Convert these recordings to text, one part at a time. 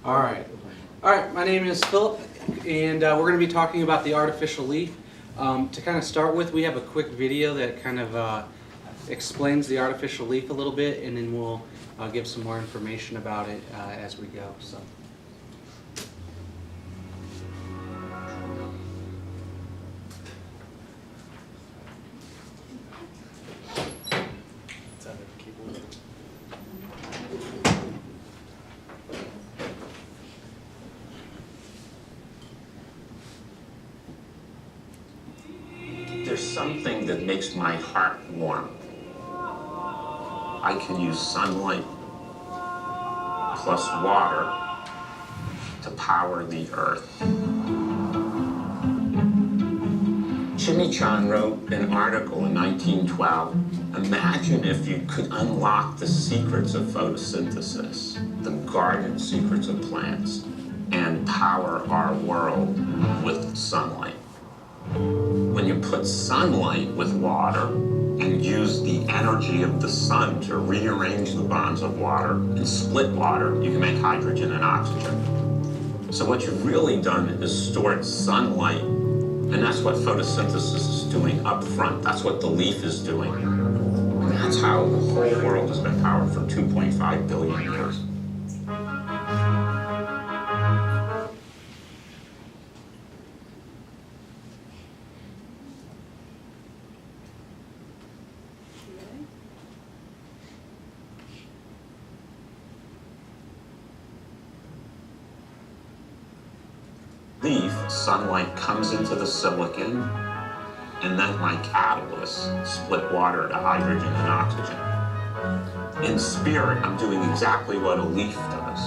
All right. My name is Philip, and we're going to be talking about the artificial leaf. To kind of start with, we have a quick video that kind of explains the artificial leaf a little bit, and then we'll give some more information about it as we go. So. There's something that makes my heart warm. I can use sunlight plus water to power the earth. Jimmy Chan wrote an article in 1912. Imagine if you could unlock the secrets of photosynthesis, the garden secrets of plants, and power our world with sunlight. When you put sunlight with water and use the energy of the sun to rearrange the bonds of water and split water, you can make hydrogen and oxygen. So what you've really done is stored sunlight, and that's what photosynthesis is doing up front. That's what the leaf is doing. And that's how the whole world has been powered for 2.5 billion years. Leaf, sunlight comes into the silicon, and then my catalyst split water to hydrogen and oxygen. In spirit, I'm doing exactly what a leaf does.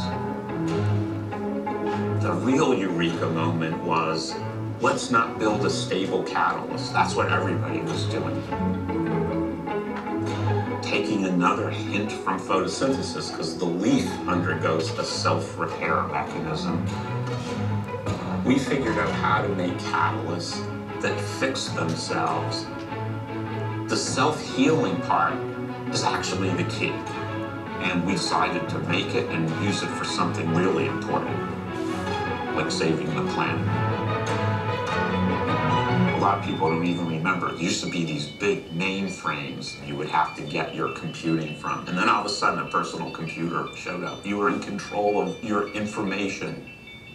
The real eureka moment was, let's not build a stable catalyst. That's what everybody was doing. Taking another hint from photosynthesis, because the leaf undergoes a self-repair mechanism. We figured out how to make catalysts that fix themselves. The self-healing part is actually the key. And we decided to make it and use it for something really important, like saving the planet. A lot of people don't even remember. It used to be these big mainframes you would have to get your computing from. And then all of a sudden a personal computer showed up. You were in control of your information.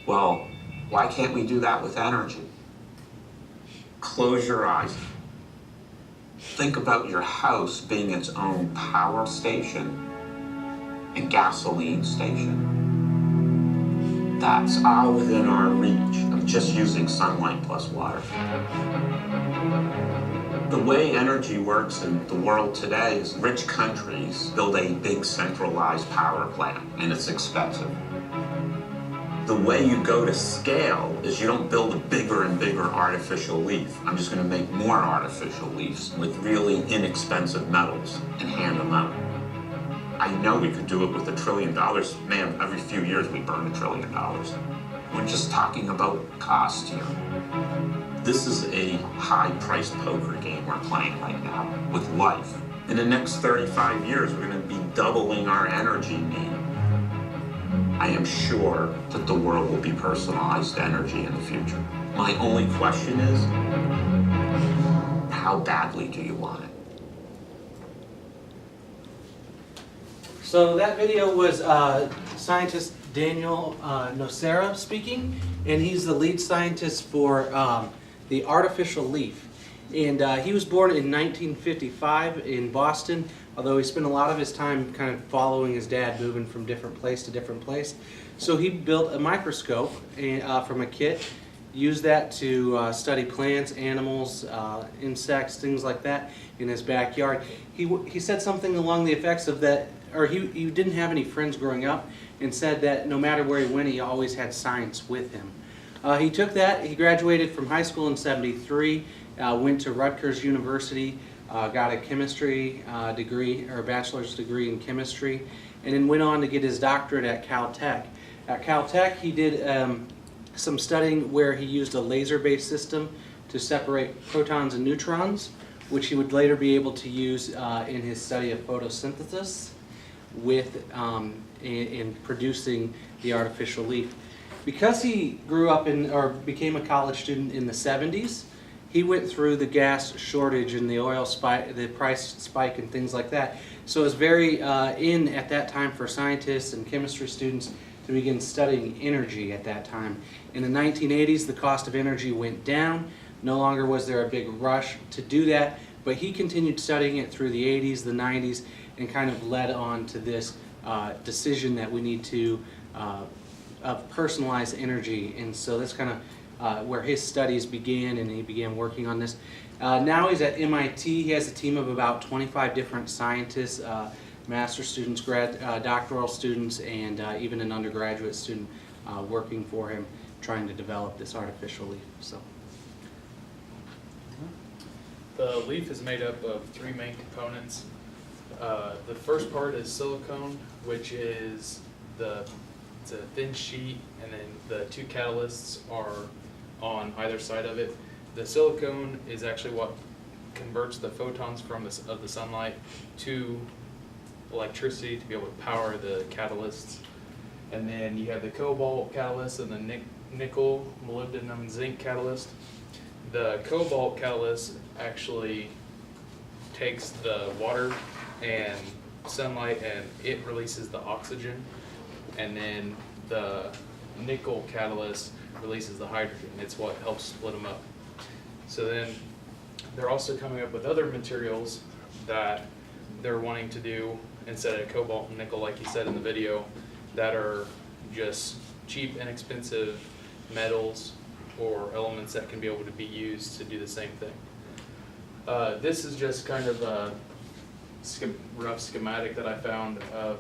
Well, why can't we do that with energy? Close your eyes. Think about your house being its own power station and gasoline station. That's all within our reach of just using sunlight plus water. The way energy works in the world today is rich countries build a big centralized power plant, and it's expensive. The way you go to scale is you don't build a bigger and bigger artificial leaf. I'm just going to make more artificial leaves with really inexpensive metals and hand them out. I know we could do it with $1 trillion. Man, every few years we burn $1 trillion. We're just talking about cost here. This is a high-priced poker game we're playing right now with life. In the next 35 years, we're going to be doubling our energy need. I am sure that the world will be personalized energy in the future. My only question is, how badly do you want it? So that video was scientist Daniel Nocera speaking, and he's the lead scientist for the artificial leaf. And he was born in 1955 in Boston, although he spent a lot of his time kind of following his dad, moving from different place to different place. So he built a microscope from a kit, used that to study plants, animals, insects, things like that in his backyard. He said something along the effects of that, or he didn't have any friends growing up, and said that no matter where he went, he always had science with him. He took that, he graduated from high school in '73, went to Rutgers University, got a chemistry degree, or a bachelor's degree in chemistry, and then went on to get his doctorate at Caltech. At Caltech, he did some studying where he used a laser-based system to separate protons and neutrons, which he would later be able to use in his study of photosynthesis. with in producing the artificial leaf. Because he grew up in, or became a college student in the 70s, he went through the gas shortage and the oil spike, the price spike and things like that. So it was very in at that time for scientists and chemistry students to begin studying energy at that time. In the 1980s, the cost of energy went down. No longer was there a big rush to do that, but he continued studying it through the 80s, the 90s, and kind of led on to this decision that we need to personalize energy. And so that's kind of where his studies began, and he began working on this. Now he's at MIT. He has a team of about 25 different scientists, master's students, doctoral students, and even an undergraduate student working for him, trying to develop this artificial leaf. So. The leaf is made up of three main components. The first part is silicone, which is it's a thin sheet, and then the two catalysts are on either side of it. The silicone is actually what converts the photons of the sunlight to electricity to be able to power the catalysts. And then you have the cobalt catalyst and the nickel, molybdenum, and zinc catalyst. The cobalt catalyst actually takes the water and sunlight and it releases the oxygen, and then the nickel catalyst releases the hydrogen. It's what helps split them up. So then they're also coming up with other materials that they're wanting to do instead of cobalt and nickel, like you said in the video, that are just cheap, inexpensive metals or elements that can be able to be used to do the same thing. This is just kind of a rough schematic that I found of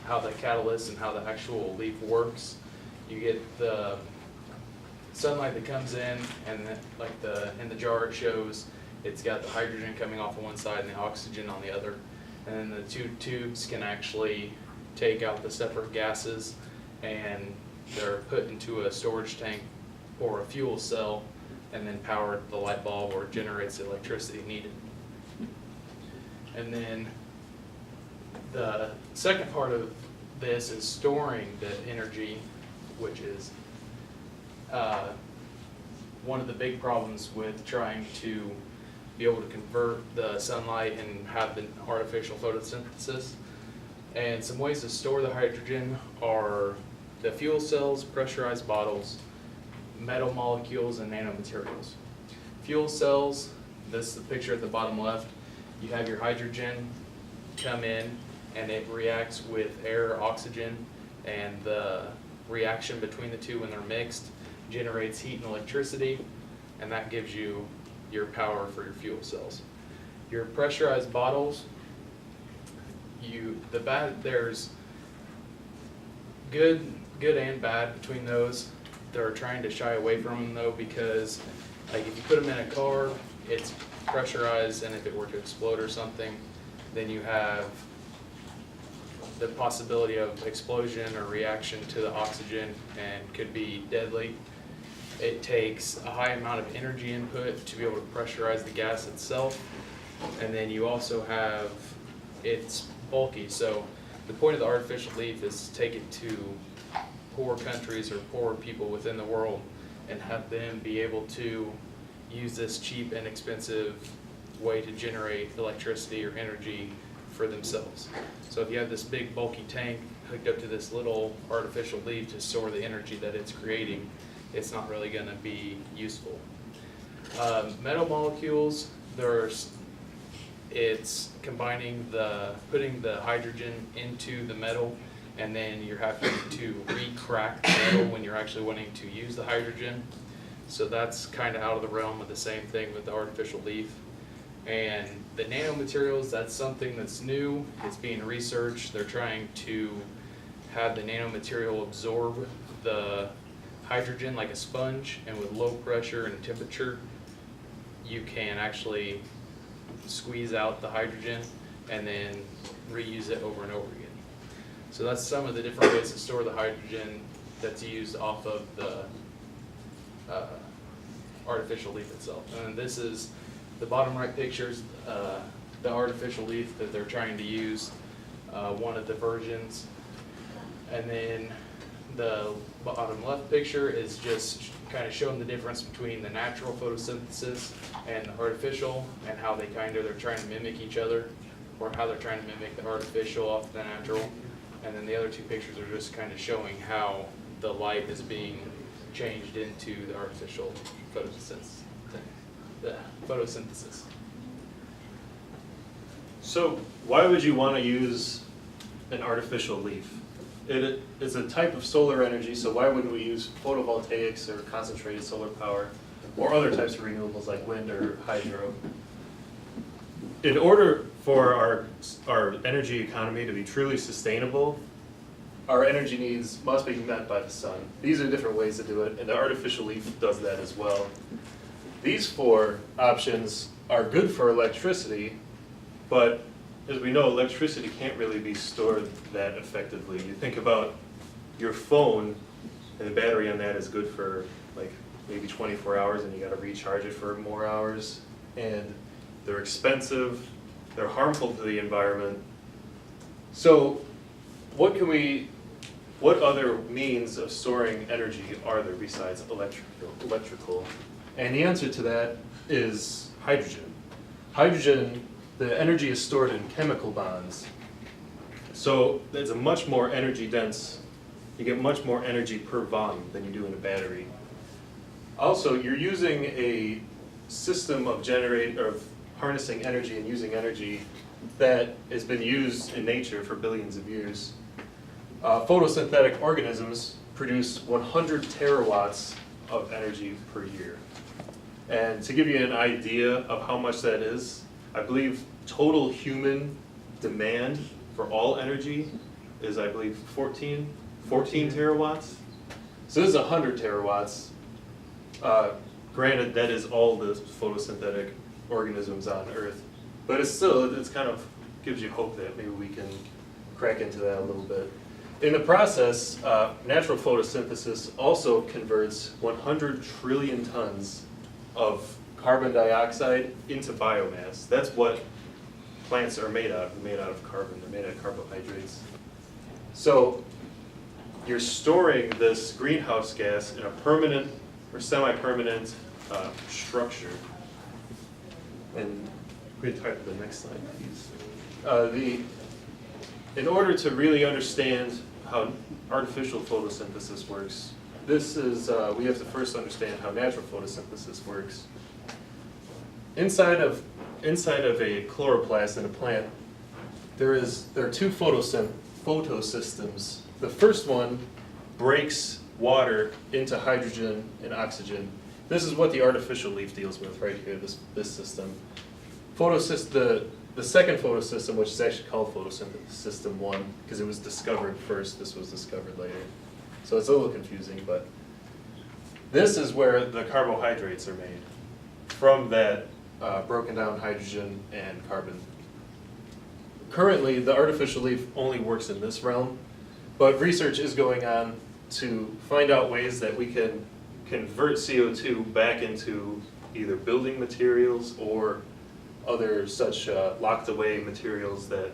how the catalyst and how the actual leaf works. You get the sunlight that comes in, and then, like in the jar it shows it's got the hydrogen coming off of one side and the oxygen on the other. And then the two tubes can actually take out the separate gases, and they're put into a storage tank or a fuel cell, and then power the light bulb or generates the electricity needed. And then the second part of this is storing the energy, which is one of the big problems with trying to be able to convert the sunlight and have the artificial photosynthesis. And some ways to store the hydrogen are the fuel cells, pressurized bottles, metal molecules, and nanomaterials. Fuel cells, this is the picture at the bottom left. You have your hydrogen come in and it reacts with air, oxygen, and the reaction between the two when they're mixed generates heat and electricity, and that gives you your power for your fuel cells. Your pressurized bottles, there's good and bad between those. They're trying to shy away from them though, because like if you put them in a car, it's pressurized, and if it were to explode or something, then you have the possibility of explosion or reaction to the oxygen and could be deadly. It takes a high amount of energy input to be able to pressurize the gas itself, and then you also have, it's bulky. So the point of the artificial leaf is to take it to poor countries or poor people within the world and have them be able to use this cheap and expensive way to generate electricity or energy for themselves. So if you have this big bulky tank hooked up to this little artificial leaf to store the energy that it's creating, it's not really going to be useful. Metal molecules, it's putting the hydrogen into the metal, and then you're having to re-crack the metal when you're actually wanting to use the hydrogen. So that's kind of out of the realm of the same thing with the artificial leaf. And the nanomaterials, that's something that's new. It's being researched. They're trying to have the nanomaterial absorb the hydrogen like a sponge, and with low pressure and temperature, you can actually squeeze out the hydrogen and then reuse it over and over again. So that's some of the different ways to store the hydrogen that's used off of the artificial leaf itself. And this is the bottom right pictures, the artificial leaf that they're trying to use. one of the versions. And then the bottom left picture is just kind of showing the difference between the natural photosynthesis and the artificial, and how they're trying to mimic each other, or how they're trying to mimic the artificial off the natural. And then the other two pictures are just kind of showing how the light is being changed into the artificial photosynthesis. So why would you want to use an artificial leaf? It is a type of solar energy, so why wouldn't we use photovoltaics or concentrated solar power or other types of renewables like wind or hydro? In order for our energy economy to be truly sustainable, our energy needs must be met by the sun. These are different ways to do it, and the artificial leaf does that as well. These four options are good for electricity, but as we know, electricity can't really be stored that effectively. You think about your phone, and the battery on that is good for like maybe 24 hours, and you gotta recharge it for more hours. And they're expensive, they're harmful to the environment. So what other means of storing energy are there besides electrical? And the answer to that is hydrogen. Hydrogen, the energy is stored in chemical bonds. So it's a much more energy dense, you get much more energy per volume than you do in a battery. Also, you're using a system of harnessing energy and using energy that has been used in nature for billions of years. Photosynthetic organisms produce 100 terawatts of energy per year. And to give you an idea of how much that is, I believe total human demand for all energy is, I believe, 14 terawatts. So this is 100 terawatts. Granted, that is all the photosynthetic organisms on Earth, but it's kind of gives you hope that maybe we can crack into that a little bit. In the process, natural photosynthesis also converts 100 trillion tons of carbon dioxide into biomass. That's what plants are made out of. They're made out of carbon. They're made out of carbohydrates. So you're storing this greenhouse gas in a permanent or semi-permanent structure. And we can type the next slide, please. In order to really understand how artificial photosynthesis works, we have to first understand how natural photosynthesis works. Inside of a chloroplast in a plant, there are two photosystems. The first one breaks water into hydrogen and oxygen. This is what the artificial leaf deals with right here, this system. The second photosystem, which is actually called photosynthesis system 1, because it was discovered first, this was discovered later. So it's a little confusing, but this is where the carbohydrates are made, from that broken down hydrogen and carbon. Currently, the artificial leaf only works in this realm, but research is going on to find out ways that we can convert CO2 back into either building materials or other such locked away materials that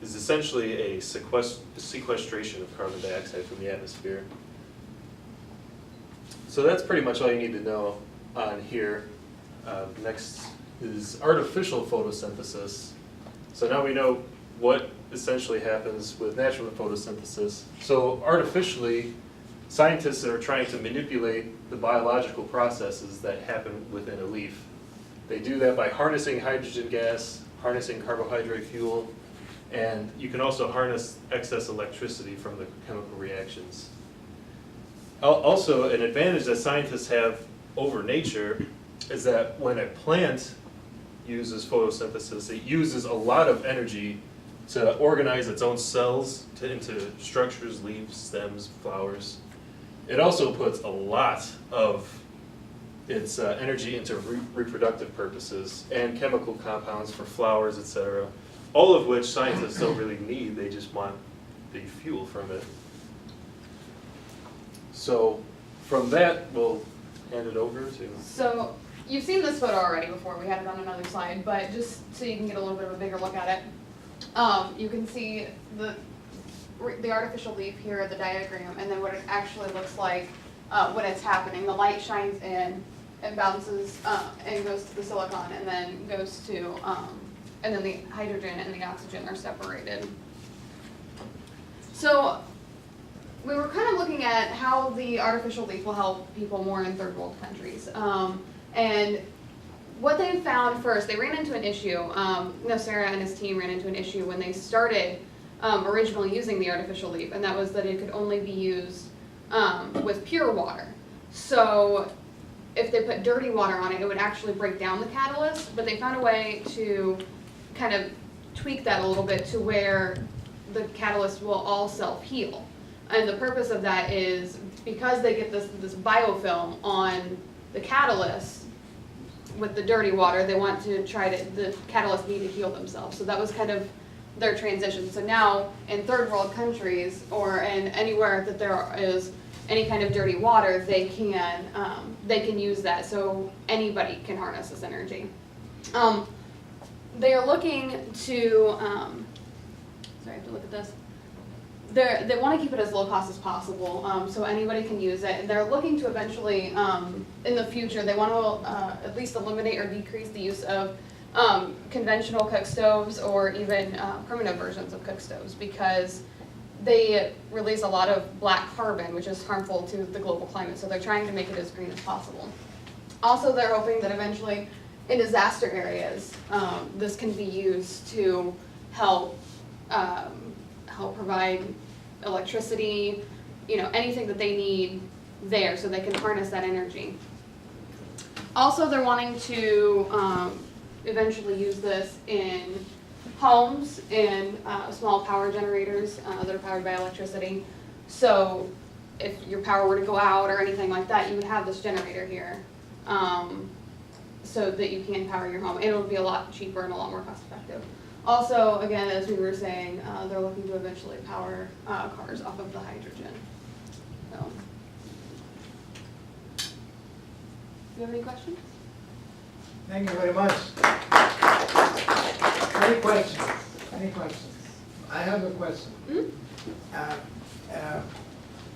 is essentially a sequestration of carbon dioxide from the atmosphere. So that's pretty much all you need to know on here. Next is artificial photosynthesis. So now we know what essentially happens with natural photosynthesis. So artificially, scientists are trying to manipulate the biological processes that happen within a leaf. They do that by harnessing hydrogen gas, harnessing carbohydrate fuel, and you can also harness excess electricity from the chemical reactions. Also, an advantage that scientists have over nature is that when a plant uses photosynthesis, it uses a lot of energy to organize its own cells into structures, leaves, stems, flowers. It also puts a lot of its energy into reproductive purposes and chemical compounds for flowers, etc. All of which scientists don't really need, they just want the fuel from it. So from that, we'll hand it over to... So you've seen this photo already before, we had it on another slide, but just so you can get a little bit of a bigger look at it. You can see the artificial leaf here, the diagram, and then what it actually looks like when it's happening. The light shines in and bounces and goes to the silicon, and then goes to, and then the hydrogen and the oxygen are separated. So we were kind of looking at how the artificial leaf will help people more in third world countries. And what they found first, they ran into an issue. Nocera and his team ran into an issue when they started originally using the artificial leaf, and that was that it could only be used with pure water. So if they put dirty water on it, it would actually break down the catalyst, but they found a way to kind of tweak that a little bit to where the catalyst will all self-heal. And the purpose of that is because they get this biofilm on the catalyst with the dirty water, they want to the catalyst need to heal themselves. So that was kind of their transition. So now in third world countries or in anywhere that there is any kind of dirty water, they can use that. So anybody can harness this energy. They are looking to, sorry, I have to look at this. They want to keep it as low cost as possible, so anybody can use it. And they're looking to eventually, in the future, they want to at least eliminate or decrease the use of conventional cook stoves or even primitive versions of cook stoves, because they release a lot of black carbon, which is harmful to the global climate. So they're trying to make it as green as possible. Also, they're hoping that eventually in disaster areas, this can be used to help provide electricity, anything that they need there so they can harness that energy. Also, they're wanting to eventually use this in homes and small power generators that are powered by electricity. So if your power were to go out or anything like that, you would have this generator here so that you can power your home. And it would be a lot cheaper and a lot more cost effective. Also, again, as we were saying, they're looking to eventually power cars off of the hydrogen. So, do you have any questions? Thank you very much. Any questions? Any questions? I have a question.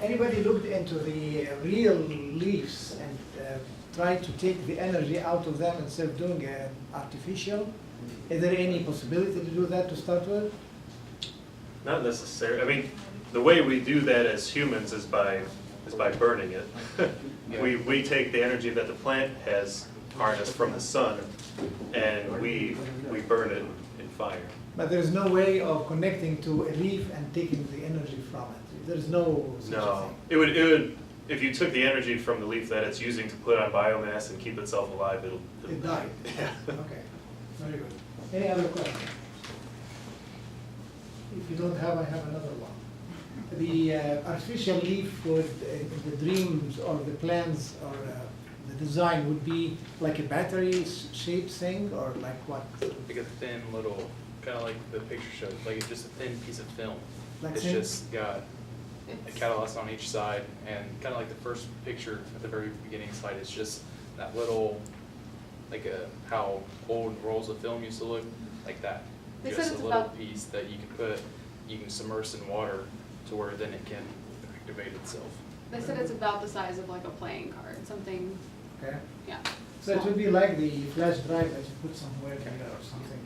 Anybody looked into the real leaves and tried to take the energy out of them instead of doing artificial? Is there any possibility to do that to start with? Not necessarily. I mean, the way we do that as humans is by burning it. We take the energy that the plant has harnessed from the sun, and we burn it in fire. But there's no way of connecting to a leaf and taking the energy from it. There's no such a No, thing. it would. If you took the energy from the leaf that it's using to put on biomass and keep itself alive, it'll die. Yeah. Okay, very good. Any other questions? If you don't have, I have another one. The artificial leaf would, the dreams or the plans or the design would be like a battery-shaped thing, or like what? Like a thin little, kind of like the picture showed, like it's just a thin piece of film. Like It's thin? just got a catalyst on each side, and kind of like the first picture at the very beginning slide, it's just that little, like how old rolls of film used to look, like that. They said Just it's a little about- piece that you can submerge in water to where then it can activate itself. They said it's about the size of like a playing card, something, Okay. yeah. So it would be like the flash drive that you put somewhere here or something.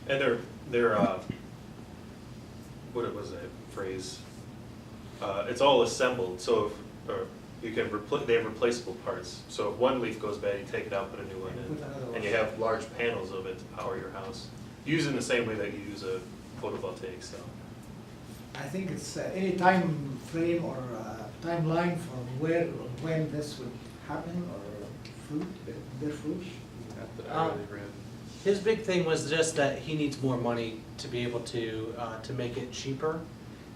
And they're what was that phrase? It's all assembled, so you can they have replaceable parts. So if one leaf goes bad, you take it out, put a new one Put another in, one. and you have large panels of it to power your house. Use in the same way that you use a photovoltaic cell. I think it's any time frame or timeline for where or when this would happen or bear fruit. Not that I really read. His big thing was just that he needs more money to be able to make it cheaper.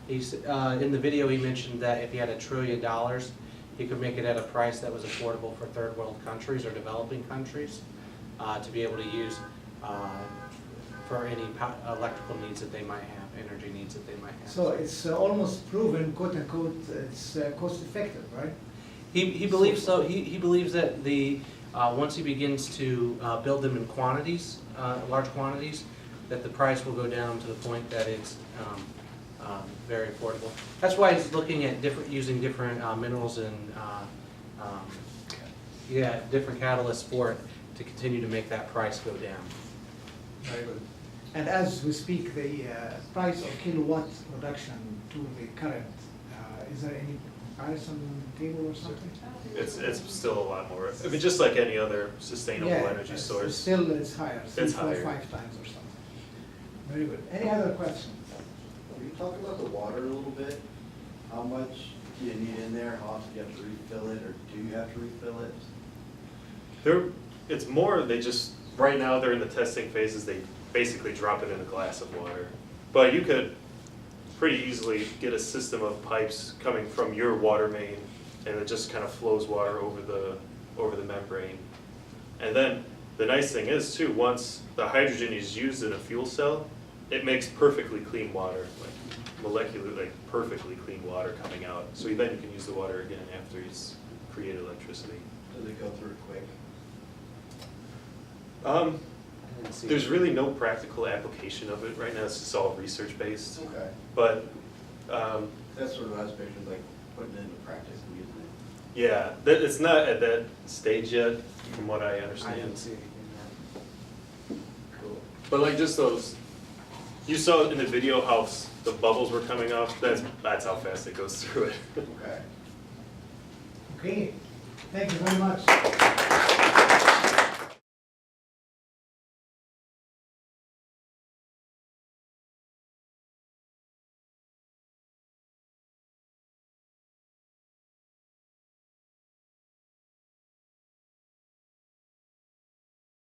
He's, in the video he mentioned that if he had $1 trillion, he could make it at a price that was affordable for third world countries or developing countries to be able to use for any electrical needs that they might have, energy needs that they might have. So it's almost proven, quote unquote, it's cost effective, right? He believes so. He believes that once he begins to build them in quantities, large quantities, that the price will go down to the point that it's very affordable. That's why it's looking at using different minerals and different catalysts for it to continue to make that price go down. Very good. And as we speak, the price of kilowatt reduction to the current, is there any comparison table or something? It's still a lot more. I mean, just like any other sustainable Yeah, energy it's source. Still, it's higher, It's 3, 4, higher. 5 times or something. Very good. Any other questions? Can you talk about the water a little bit? How much do you need in there? How often do you have to refill it, or do you have to refill it? It's more, right now they're in the testing phases, they basically drop it in a glass of water. But you could pretty easily get a system of pipes coming from your water main, and it just kind of flows water over the membrane. And then the nice thing is too, once the hydrogen is used in a fuel cell, it makes perfectly clean water, like molecularly, like perfectly clean water coming out. So then you can use the water again after it's created electricity. Does it go through quick? There's really no practical application of it right now. It's just all research based. Okay. But That's sort of what I was picturing, like putting it into practice and using it. yeah, it's not at that stage yet, from what I understand. see anything yet. Cool. But like just those, you saw in the video how the bubbles were coming off. That's how fast it goes through it. Okay. Okay, thank you very much.